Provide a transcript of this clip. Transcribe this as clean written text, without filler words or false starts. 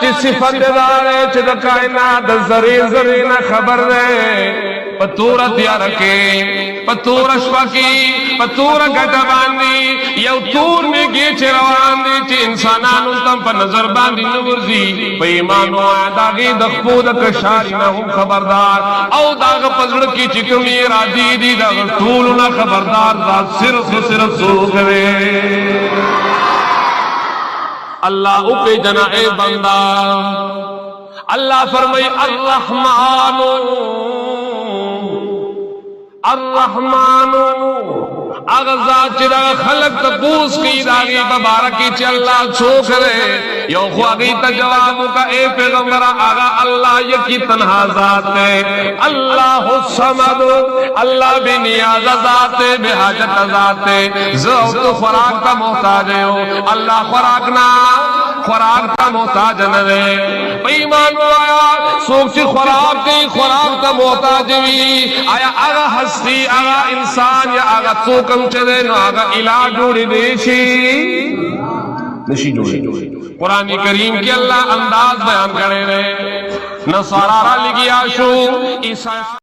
ची सिफत दारे ची द कायनात जरे जरे न खबर दे पतूर तैयार के पतूर अशवकी पतूर गटबानी यौ तूर में गे चरवान दी ची इंसानानु तम पर नजर बांधी नवरजी बेईमानो दागी दखपूद कशारी ना हम खबरदार औ दाग पजड़ की चिकमी राजी दी दाग टूल ना खबरदार दा सिर सूखवे अल्लाह उपे जना ए बंदा अल्लाह फरमाई अर्रहमानो अर्रहमानो अगजा चिरा खलक तपूस की दागी बबारकी च अल्लाह छोक रे यो ख्वागी ता जवाब का ए पैगंबर आगा अल्लाह यकी तन्हा जात है अल्लाह समद अल्लाह बेनियाज जात है बेहाजत जात है जो तो खुराक का मोहताज हो अल्लाह खुराक का मोहताज न रे बेईमान आया सोच खुराक का मोहताज भी आया आगा हस्ती आगा इंसान या आगा चोकम चले न आगा इलाज जोड़ी देशी नशी जोड़ी कुरान करीम के अल्लाह अंदाज बयान करे रहे नसारा लिखिया शो ईसा